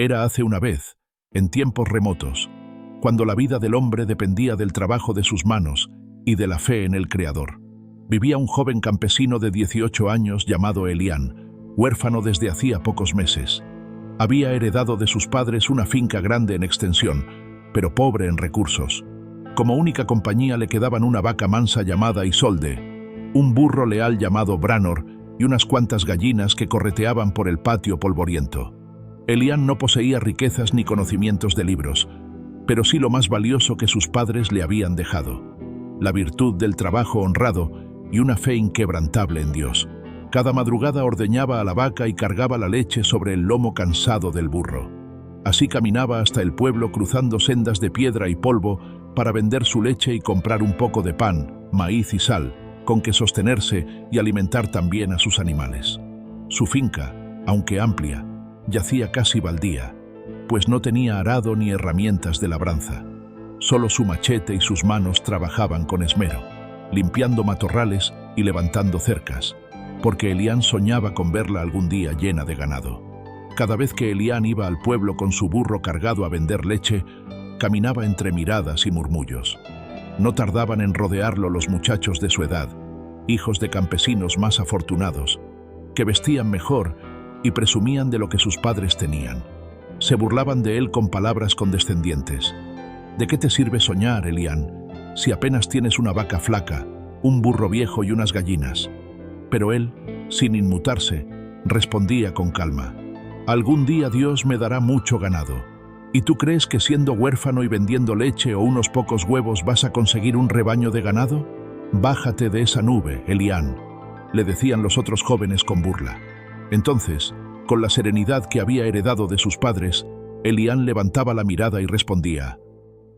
Era hace una vez, en tiempos remotos, cuando la vida del hombre dependía del trabajo de sus manos y de la fe en el Creador. Vivía un joven campesino de 18 años llamado Elián, huérfano desde hacía pocos meses. Había heredado de sus padres una finca grande en extensión, pero pobre en recursos. Como única compañía le quedaban una vaca mansa llamada Isolde, un burro leal llamado Branor y unas cuantas gallinas que correteaban por el patio polvoriento. Elián no poseía riquezas ni conocimientos de libros, pero sí lo más valioso que sus padres le habían dejado: la virtud del trabajo honrado y una fe inquebrantable en Dios. Cada madrugada ordeñaba a la vaca y cargaba la leche sobre el lomo cansado del burro. Así caminaba hasta el pueblo cruzando sendas de piedra y polvo para vender su leche y comprar un poco de pan, maíz y sal, con que sostenerse y alimentar también a sus animales. Su finca, aunque amplia, yacía casi baldía, pues no tenía arado ni herramientas de labranza. Solo su machete y sus manos trabajaban con esmero, limpiando matorrales y levantando cercas, porque Elián soñaba con verla algún día llena de ganado. Cada vez que Elián iba al pueblo con su burro cargado a vender leche, caminaba entre miradas y murmullos. No tardaban en rodearlo los muchachos de su edad, hijos de campesinos más afortunados, que vestían mejor y presumían de lo que sus padres tenían. Se burlaban de él con palabras condescendientes. ¿De qué te sirve soñar, Elián, si apenas tienes una vaca flaca, un burro viejo y unas gallinas? Pero él, sin inmutarse, respondía con calma: algún día Dios me dará mucho ganado. ¿Y tú crees que siendo huérfano y vendiendo leche o unos pocos huevos vas a conseguir un rebaño de ganado? Bájate de esa nube, Elián, le decían los otros jóvenes con burla. Entonces, con la serenidad que había heredado de sus padres, Elián levantaba la mirada y respondía: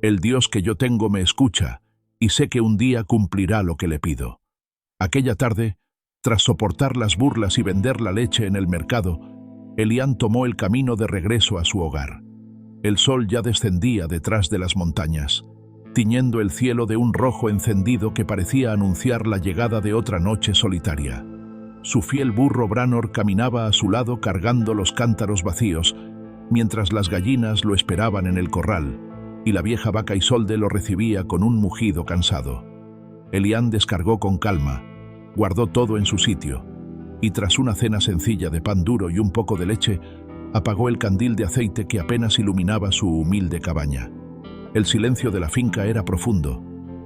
el Dios que yo tengo me escucha, y sé que un día cumplirá lo que le pido. Aquella tarde, tras soportar las burlas y vender la leche en el mercado, Elián tomó el camino de regreso a su hogar. El sol ya descendía detrás de las montañas, tiñendo el cielo de un rojo encendido que parecía anunciar la llegada de otra noche solitaria. Su fiel burro Branor caminaba a su lado cargando los cántaros vacíos, mientras las gallinas lo esperaban en el corral, y la vieja vaca Isolde lo recibía con un mugido cansado. Elián descargó con calma, guardó todo en su sitio, y tras una cena sencilla de pan duro y un poco de leche, apagó el candil de aceite que apenas iluminaba su humilde cabaña. El silencio de la finca era profundo,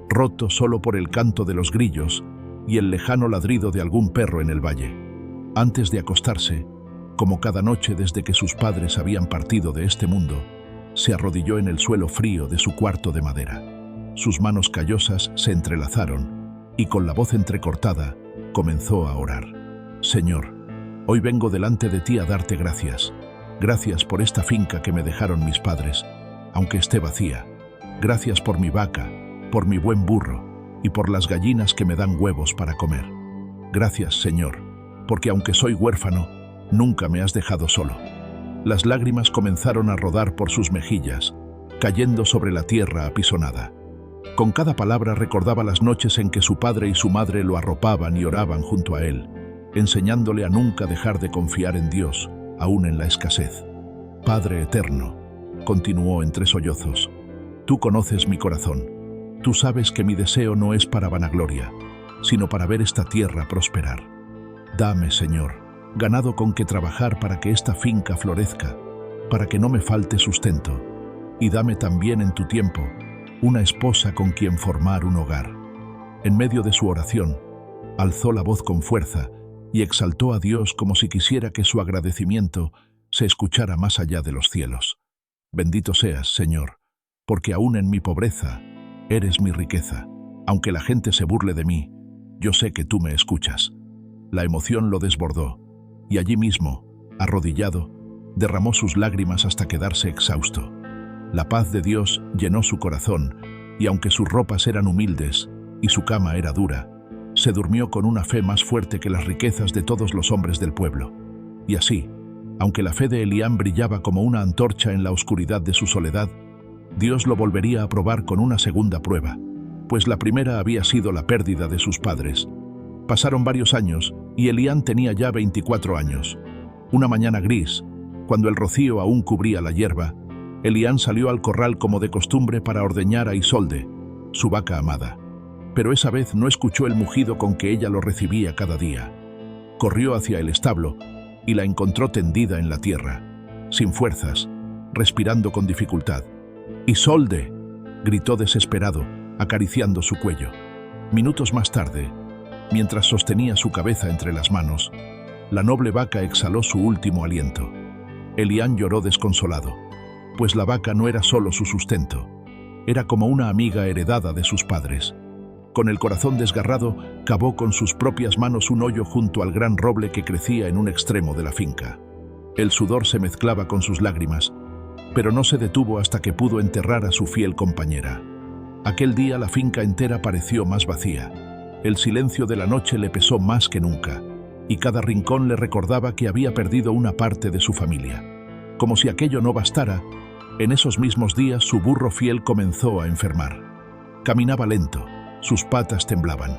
roto solo por el canto de los grillos y el lejano ladrido de algún perro en el valle. Antes de acostarse, como cada noche desde que sus padres habían partido de este mundo, se arrodilló en el suelo frío de su cuarto de madera. Sus manos callosas se entrelazaron y con la voz entrecortada comenzó a orar. Señor, hoy vengo delante de ti a darte gracias. Gracias por esta finca que me dejaron mis padres, aunque esté vacía. Gracias por mi vaca, por mi buen burro y por las gallinas que me dan huevos para comer. Gracias, Señor, porque aunque soy huérfano, nunca me has dejado solo. Las lágrimas comenzaron a rodar por sus mejillas, cayendo sobre la tierra apisonada. Con cada palabra recordaba las noches en que su padre y su madre lo arropaban y oraban junto a él, enseñándole a nunca dejar de confiar en Dios, aún en la escasez. Padre eterno, continuó entre sollozos, tú conoces mi corazón. Tú sabes que mi deseo no es para vanagloria, sino para ver esta tierra prosperar. Dame, Señor, ganado con que trabajar para que esta finca florezca, para que no me falte sustento, y dame también en tu tiempo una esposa con quien formar un hogar. En medio de su oración, alzó la voz con fuerza y exaltó a Dios como si quisiera que su agradecimiento se escuchara más allá de los cielos. Bendito seas, Señor, porque aún en mi pobreza eres mi riqueza. Aunque la gente se burle de mí, yo sé que tú me escuchas. La emoción lo desbordó, y allí mismo, arrodillado, derramó sus lágrimas hasta quedarse exhausto. La paz de Dios llenó su corazón, y aunque sus ropas eran humildes y su cama era dura, se durmió con una fe más fuerte que las riquezas de todos los hombres del pueblo. Y así, aunque la fe de Elián brillaba como una antorcha en la oscuridad de su soledad, Dios lo volvería a probar con una segunda prueba, pues la primera había sido la pérdida de sus padres. Pasaron varios años y Elián tenía ya 24 años. Una mañana gris, Cuando el rocío aún cubría la hierba, Elián salió al corral como de costumbre para ordeñar a Isolde, su vaca amada. Pero esa vez no escuchó el mugido con que ella lo recibía cada día. Corrió hacia el establo y la encontró tendida en la tierra, sin fuerzas, respirando con dificultad. «¡Isolde!», gritó desesperado, acariciando su cuello. Minutos más tarde, mientras sostenía su cabeza entre las manos, la noble vaca exhaló su último aliento. Elián lloró desconsolado, pues la vaca no era solo su sustento, era como una amiga heredada de sus padres. Con el corazón desgarrado, cavó con sus propias manos un hoyo junto al gran roble que crecía en un extremo de la finca. El sudor se mezclaba con sus lágrimas, pero no se detuvo hasta que pudo enterrar a su fiel compañera. Aquel día la finca entera pareció más vacía. El silencio de la noche le pesó más que nunca, y cada rincón le recordaba que había perdido una parte de su familia. Como si aquello no bastara, en esos mismos días su burro fiel comenzó a enfermar. Caminaba lento, sus patas temblaban.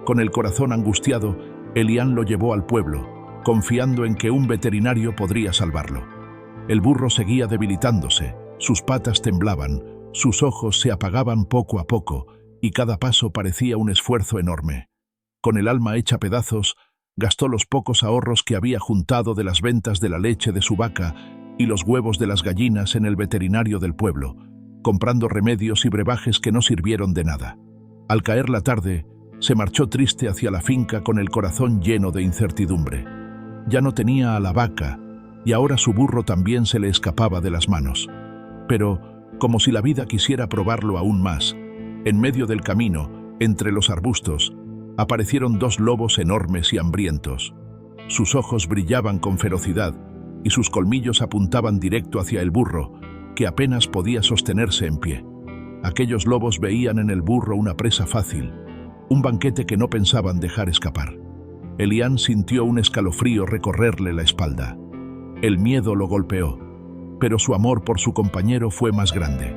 Con el corazón angustiado, Elián lo llevó al pueblo, confiando en que un veterinario podría salvarlo. El burro seguía debilitándose, sus patas temblaban, sus ojos se apagaban poco a poco, y cada paso parecía un esfuerzo enorme. Con el alma hecha pedazos, gastó los pocos ahorros que había juntado de las ventas de la leche de su vaca y los huevos de las gallinas en el veterinario del pueblo, comprando remedios y brebajes que no sirvieron de nada. Al caer la tarde, se marchó triste hacia la finca con el corazón lleno de incertidumbre. Ya no tenía a la vaca, y ahora su burro también se le escapaba de las manos. Pero, como si la vida quisiera probarlo aún más, en medio del camino, entre los arbustos, aparecieron dos lobos enormes y hambrientos. Sus ojos brillaban con ferocidad, y sus colmillos apuntaban directo hacia el burro, que apenas podía sostenerse en pie. Aquellos lobos veían en el burro una presa fácil, un banquete que no pensaban dejar escapar. Elián sintió un escalofrío recorrerle la espalda. El miedo lo golpeó, pero su amor por su compañero fue más grande.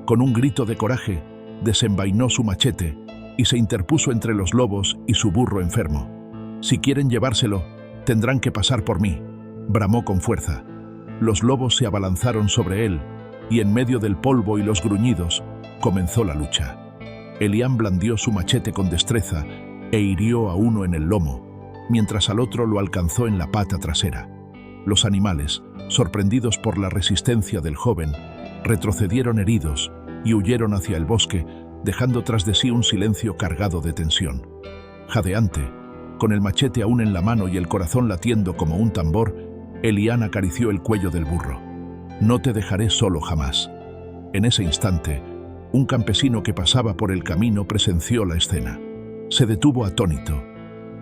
Con un grito de coraje, desenvainó su machete y se interpuso entre los lobos y su burro enfermo. «Si quieren llevárselo, tendrán que pasar por mí», bramó con fuerza. Los lobos se abalanzaron sobre él, y en medio del polvo y los gruñidos, comenzó la lucha. Elián blandió su machete con destreza e hirió a uno en el lomo, mientras al otro lo alcanzó en la pata trasera. Los animales, sorprendidos por la resistencia del joven, retrocedieron heridos y huyeron hacia el bosque, dejando tras de sí un silencio cargado de tensión. Jadeante, con el machete aún en la mano y el corazón latiendo como un tambor, Elián acarició el cuello del burro. «No te dejaré solo jamás». En ese instante, un campesino que pasaba por el camino presenció la escena. Se detuvo atónito,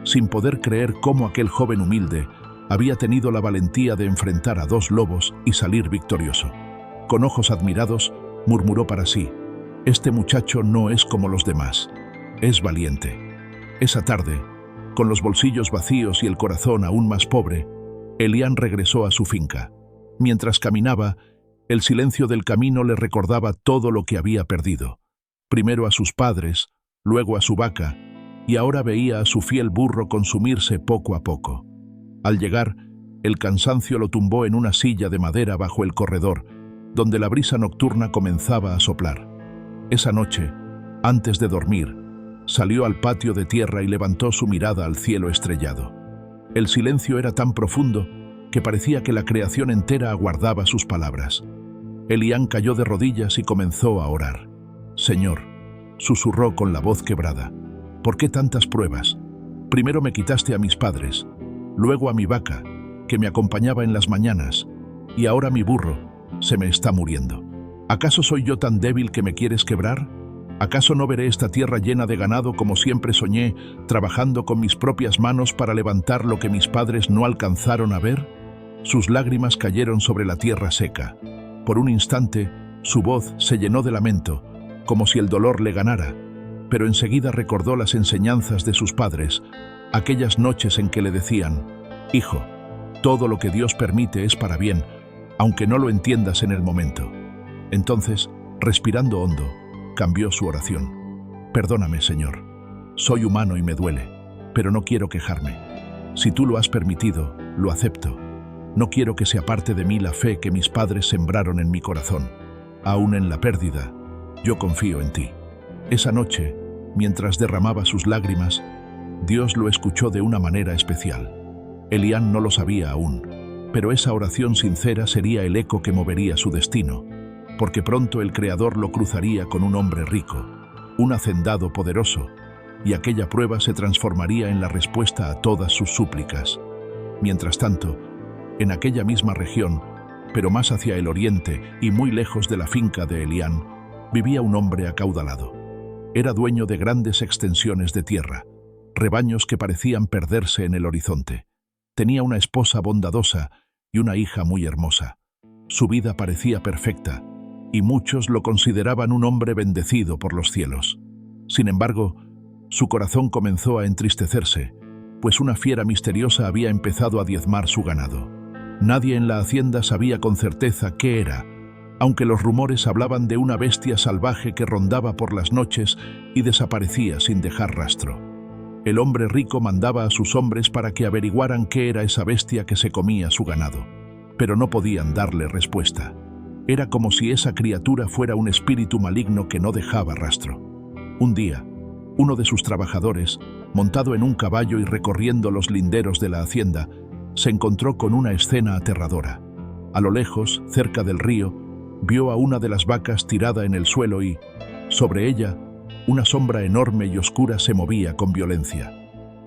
sin poder creer cómo aquel joven humilde había tenido la valentía de enfrentar a dos lobos y salir victorioso. Con ojos admirados, murmuró para sí: «Este muchacho no es como los demás, es valiente». Esa tarde, con los bolsillos vacíos y el corazón aún más pobre, Elián regresó a su finca. Mientras caminaba, el silencio del camino le recordaba todo lo que había perdido. Primero a sus padres, luego a su vaca, y ahora veía a su fiel burro consumirse poco a poco. Al llegar, el cansancio lo tumbó en una silla de madera bajo el corredor, donde la brisa nocturna comenzaba a soplar. Esa noche, antes de dormir, salió al patio de tierra y levantó su mirada al cielo estrellado. El silencio era tan profundo que parecía que la creación entera aguardaba sus palabras. Elián cayó de rodillas y comenzó a orar. «Señor», susurró con la voz quebrada, «¿por qué tantas pruebas? Primero me quitaste a mis padres, luego a mi vaca, que me acompañaba en las mañanas, y ahora mi burro se me está muriendo. ¿Acaso soy yo tan débil que me quieres quebrar? ¿Acaso no veré esta tierra llena de ganado como siempre soñé, trabajando con mis propias manos para levantar lo que mis padres no alcanzaron a ver?» Sus lágrimas cayeron sobre la tierra seca. Por un instante, su voz se llenó de lamento, como si el dolor le ganara, pero enseguida recordó las enseñanzas de sus padres, aquellas noches en que le decían: «Hijo, todo lo que Dios permite es para bien, aunque no lo entiendas en el momento». Entonces, respirando hondo, cambió su oración. «Perdóname, Señor. Soy humano y me duele, pero no quiero quejarme. Si tú lo has permitido, lo acepto. No quiero que se aparte de mí la fe que mis padres sembraron en mi corazón. Aún en la pérdida, yo confío en ti. Esa noche, mientras derramaba sus lágrimas, Dios lo escuchó de una manera especial. Elián no lo sabía aún, pero esa oración sincera sería el eco que movería su destino, porque pronto el Creador lo cruzaría con un hombre rico, un hacendado poderoso, y aquella prueba se transformaría en la respuesta a todas sus súplicas. Mientras tanto, en aquella misma región, pero más hacia el oriente y muy lejos de la finca de Elián, vivía un hombre acaudalado. Era dueño de grandes extensiones de tierra, rebaños que parecían perderse en el horizonte. Tenía una esposa bondadosa y una hija muy hermosa. Su vida parecía perfecta, y muchos lo consideraban un hombre bendecido por los cielos. Sin embargo, su corazón comenzó a entristecerse, pues una fiera misteriosa había empezado a diezmar su ganado. Nadie en la hacienda sabía con certeza qué era, aunque los rumores hablaban de una bestia salvaje que rondaba por las noches y desaparecía sin dejar rastro. El hombre rico mandaba a sus hombres para que averiguaran qué era esa bestia que se comía su ganado, pero no podían darle respuesta. Era como si esa criatura fuera un espíritu maligno que no dejaba rastro. Un día, uno de sus trabajadores, montado en un caballo y recorriendo los linderos de la hacienda, se encontró con una escena aterradora. A lo lejos, cerca del río, vio a una de las vacas tirada en el suelo y, sobre ella, una sombra enorme y oscura se movía con violencia.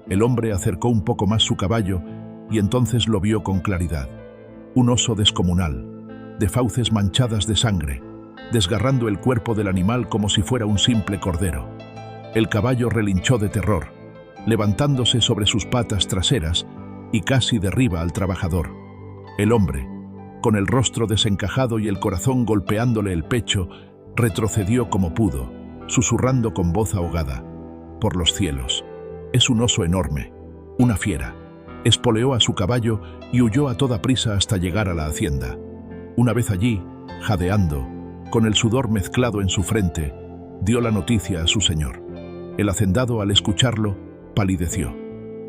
El hombre acercó un poco más su caballo y entonces lo vio con claridad. Un oso descomunal, de fauces manchadas de sangre, desgarrando el cuerpo del animal como si fuera un simple cordero. El caballo relinchó de terror, levantándose sobre sus patas traseras y casi derriba al trabajador. El hombre, con el rostro desencajado y el corazón golpeándole el pecho, retrocedió como pudo, susurrando con voz ahogada: «Por los cielos, es un oso enorme, una fiera». Espoleó a su caballo y huyó a toda prisa hasta llegar a la hacienda. Una vez allí, jadeando, con el sudor mezclado en su frente, dio la noticia a su señor. El hacendado, al escucharlo, palideció.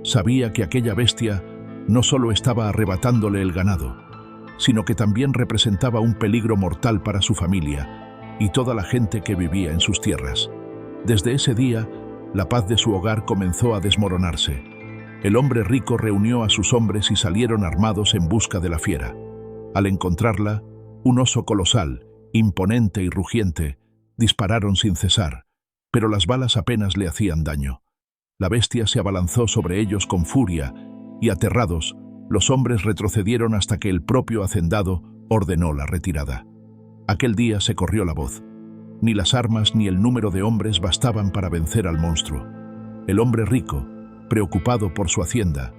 Sabía que aquella bestia no solo estaba arrebatándole el ganado, sino que también representaba un peligro mortal para su familia y toda la gente que vivía en sus tierras. Desde ese día, la paz de su hogar comenzó a desmoronarse. El hombre rico reunió a sus hombres y salieron armados en busca de la fiera. Al encontrarla, un oso colosal, imponente y rugiente, dispararon sin cesar, pero las balas apenas le hacían daño. La bestia se abalanzó sobre ellos con furia y, aterrados, los hombres retrocedieron hasta que el propio hacendado ordenó la retirada. Aquel día se corrió la voz. Ni las armas ni el número de hombres bastaban para vencer al monstruo. El hombre rico, preocupado por su hacienda,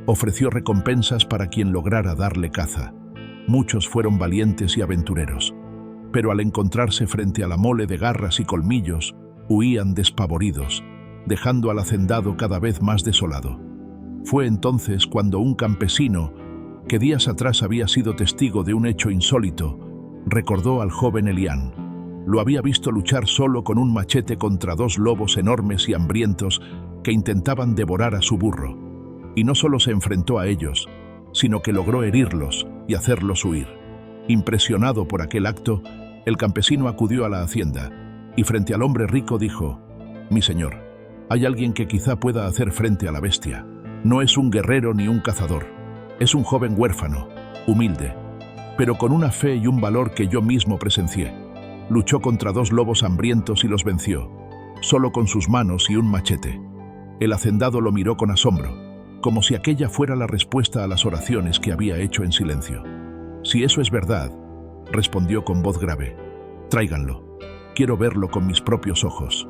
ofreció recompensas para quien lograra darle caza. Muchos fueron valientes y aventureros, pero al encontrarse frente a la mole de garras y colmillos, huían despavoridos, dejando al hacendado cada vez más desolado. Fue entonces cuando un campesino, que días atrás había sido testigo de un hecho insólito, recordó al joven Elián. Lo había visto luchar solo con un machete contra dos lobos enormes y hambrientos que intentaban devorar a su burro. Y no solo se enfrentó a ellos, sino que logró herirlos y hacerlos huir. Impresionado por aquel acto, el campesino acudió a la hacienda y frente al hombre rico dijo: «Mi señor, hay alguien que quizá pueda hacer frente a la bestia. No es un guerrero ni un cazador. Es un joven huérfano, humilde, pero con una fe y un valor que yo mismo presencié. Luchó contra dos lobos hambrientos y los venció, solo con sus manos y un machete». El hacendado lo miró con asombro, como si aquella fuera la respuesta a las oraciones que había hecho en silencio. «Si eso es verdad», respondió con voz grave, «tráiganlo. Quiero verlo con mis propios ojos».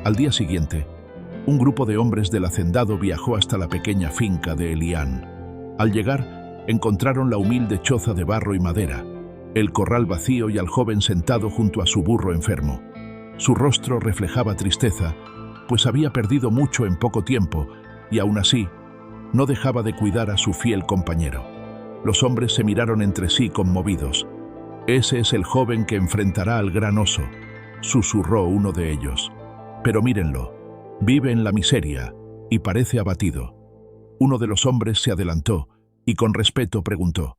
Al día siguiente, un grupo de hombres del hacendado viajó hasta la pequeña finca de Elián. Al llegar, encontraron la humilde choza de barro y madera, el corral vacío y al joven sentado junto a su burro enfermo. Su rostro reflejaba tristeza, pues había perdido mucho en poco tiempo y aún así no dejaba de cuidar a su fiel compañero. Los hombres se miraron entre sí conmovidos. «Ese es el joven que enfrentará al gran oso», susurró uno de ellos. «Pero mírenlo, vive en la miseria y parece abatido». Uno de los hombres se adelantó y con respeto preguntó: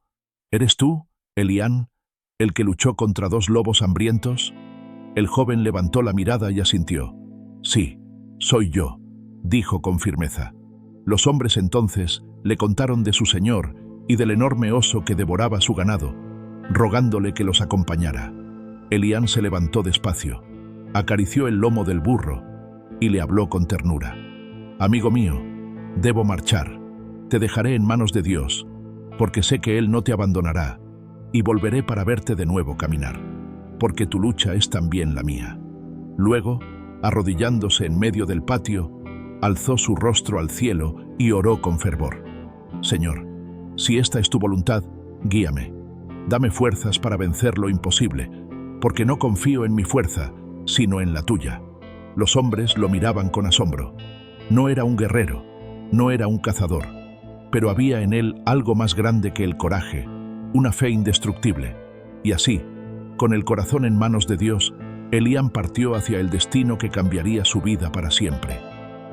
¿Eres tú, Elián, el que luchó contra 2 lobos hambrientos? El joven levantó la mirada y asintió. Sí, soy yo, dijo con firmeza. Los hombres entonces le contaron de su señor y del enorme oso que devoraba su ganado, rogándole que los acompañara. Elián se levantó despacio, acarició el lomo del burro y le habló con ternura. Amigo mío, debo marchar. Te dejaré en manos de Dios, porque sé que Él no te abandonará, y volveré para verte de nuevo caminar, porque tu lucha es también la mía. Luego, arrodillándose en medio del patio, alzó su rostro al cielo y oró con fervor. Señor, si esta es tu voluntad, guíame. Dame fuerzas para vencer lo imposible, porque no confío en mi fuerza, sino en la tuya. Los hombres lo miraban con asombro. No era un guerrero, no era un cazador, pero había en él algo más grande que el coraje, una fe indestructible. Y así, con el corazón en manos de Dios, Elián partió hacia el destino que cambiaría su vida para siempre.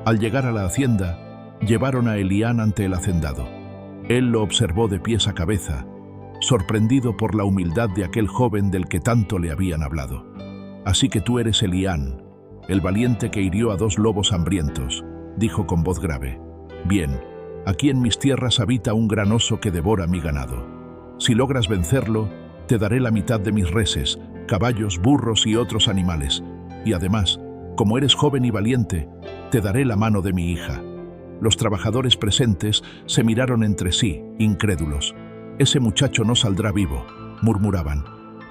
Al llegar a la hacienda, llevaron a Elián ante el hacendado. Él lo observó de pies a cabeza, sorprendido por la humildad de aquel joven del que tanto le habían hablado. Así que tú eres Elián, el valiente que hirió a 2 lobos hambrientos, dijo con voz grave. Bien, aquí en mis tierras habita un gran oso que devora mi ganado. Si logras vencerlo, te daré la mitad de mis reses, caballos, burros y otros animales, y además, como eres joven y valiente, te daré la mano de mi hija. Los trabajadores presentes se miraron entre sí, incrédulos. Ese muchacho no saldrá vivo, murmuraban.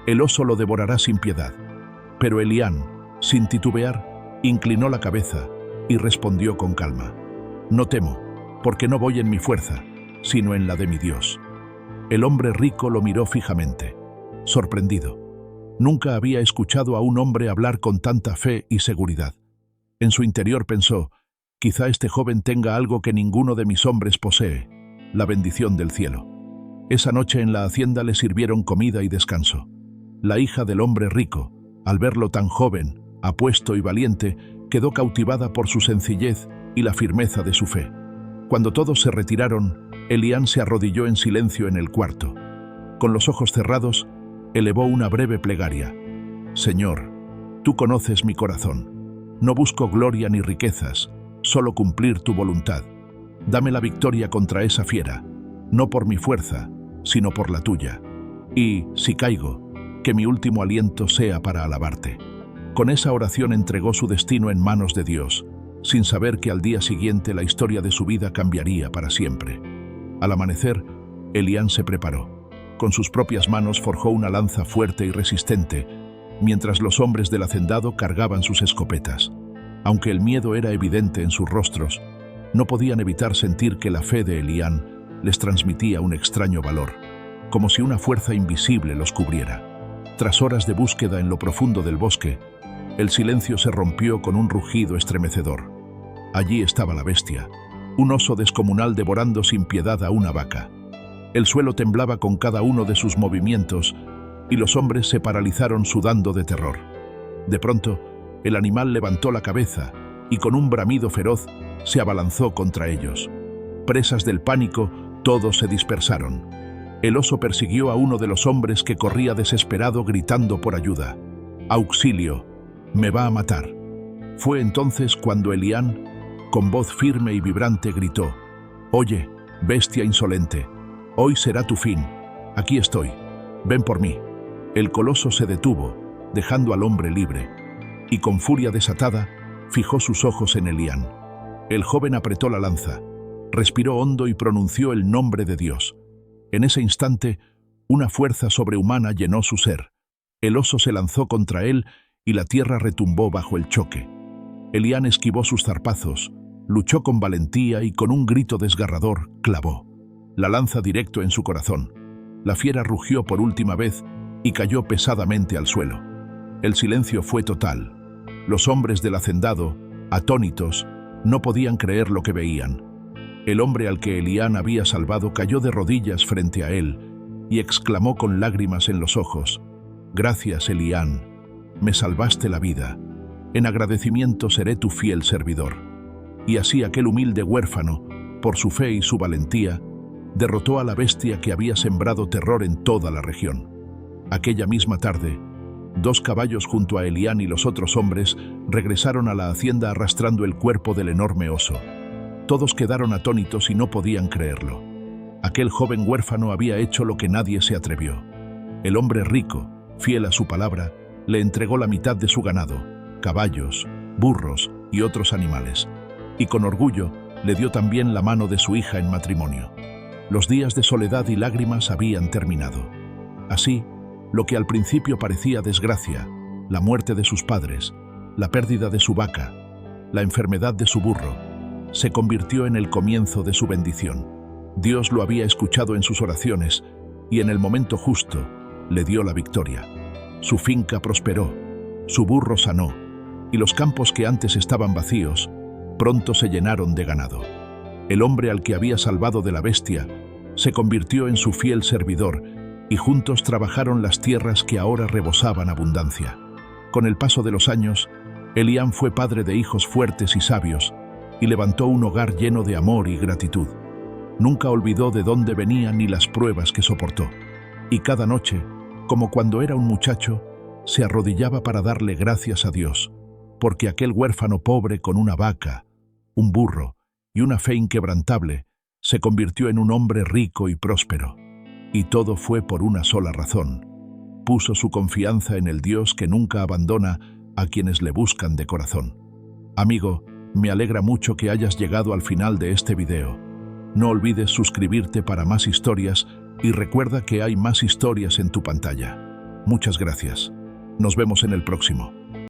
El oso lo devorará sin piedad. Pero Elián, sin titubear, inclinó la cabeza y respondió con calma. No temo, porque no voy en mi fuerza, sino en la de mi Dios. El hombre rico lo miró fijamente, sorprendido. Nunca había escuchado a un hombre hablar con tanta fe y seguridad. En su interior pensó, quizá este joven tenga algo que ninguno de mis hombres posee, la bendición del cielo. Esa noche en la hacienda le sirvieron comida y descanso. La hija del hombre rico, al verlo tan joven, apuesto y valiente, quedó cautivada por su sencillez y la firmeza de su fe. Cuando todos se retiraron, Elián se arrodilló en silencio en el cuarto. Con los ojos cerrados, elevó una breve plegaria. Señor, tú conoces mi corazón. No busco gloria ni riquezas, solo cumplir tu voluntad. Dame la victoria contra esa fiera, no por mi fuerza, sino por la tuya. Y, si caigo, que mi último aliento sea para alabarte. Con esa oración entregó su destino en manos de Dios, sin saber que al día siguiente la historia de su vida cambiaría para siempre. Al amanecer, Elián se preparó. Con sus propias manos forjó una lanza fuerte y resistente, mientras los hombres del hacendado cargaban sus escopetas. Aunque el miedo era evidente en sus rostros, no podían evitar sentir que la fe de Elián les transmitía un extraño valor, como si una fuerza invisible los cubriera. Tras horas de búsqueda en lo profundo del bosque, el silencio se rompió con un rugido estremecedor. Allí estaba la bestia, un oso descomunal devorando sin piedad a una vaca. El suelo temblaba con cada uno de sus movimientos y los hombres se paralizaron sudando de terror. De pronto, el animal levantó la cabeza y con un bramido feroz se abalanzó contra ellos. Presas del pánico, todos se dispersaron. El oso persiguió a uno de los hombres que corría desesperado gritando por ayuda. ¡Auxilio! ¡Me va a matar! Fue entonces cuando Elián, con voz firme y vibrante, gritó: «Oye, bestia insolente, hoy será tu fin. Aquí estoy. Ven por mí». El coloso se detuvo, dejando al hombre libre, y con furia desatada, fijó sus ojos en Elián. El joven apretó la lanza, respiró hondo y pronunció el nombre de Dios. En ese instante, una fuerza sobrehumana llenó su ser. El oso se lanzó contra él y la tierra retumbó bajo el choque. Elián esquivó sus zarpazos, luchó con valentía y con un grito desgarrador clavó la lanza directo en su corazón. La fiera rugió por última vez y cayó pesadamente al suelo. El silencio fue total. Los hombres del hacendado, atónitos, no podían creer lo que veían. El hombre al que Elián había salvado cayó de rodillas frente a él y exclamó con lágrimas en los ojos: «Gracias, Elián, me salvaste la vida. En agradecimiento seré tu fiel servidor». Y así aquel humilde huérfano, por su fe y su valentía, derrotó a la bestia que había sembrado terror en toda la región. Aquella misma tarde, 2 caballos junto a Elián y los otros hombres regresaron a la hacienda arrastrando el cuerpo del enorme oso. Todos quedaron atónitos y no podían creerlo. Aquel joven huérfano había hecho lo que nadie se atrevió. El hombre rico, fiel a su palabra, le entregó la mitad de su ganado, caballos, burros y otros animales, y con orgullo le dio también la mano de su hija en matrimonio. Los días de soledad y lágrimas habían terminado. Así, lo que al principio parecía desgracia, la muerte de sus padres, la pérdida de su vaca, la enfermedad de su burro, se convirtió en el comienzo de su bendición. Dios lo había escuchado en sus oraciones y en el momento justo le dio la victoria. Su finca prosperó, su burro sanó, y los campos que antes estaban vacíos pronto se llenaron de ganado. El hombre al que había salvado de la bestia se convirtió en su fiel servidor y juntos trabajaron las tierras que ahora rebosaban abundancia. Con el paso de los años, Elián fue padre de hijos fuertes y sabios y levantó un hogar lleno de amor y gratitud. Nunca olvidó de dónde venía ni las pruebas que soportó. Y cada noche, como cuando era un muchacho, se arrodillaba para darle gracias a Dios, porque aquel huérfano pobre con una vaca, un burro y una fe inquebrantable se convirtió en un hombre rico y próspero. Y todo fue por una sola razón. Puso su confianza en el Dios que nunca abandona a quienes le buscan de corazón. Amigo, me alegra mucho que hayas llegado al final de este video. No olvides suscribirte para más historias y recuerda que hay más historias en tu pantalla. Muchas gracias. Nos vemos en el próximo.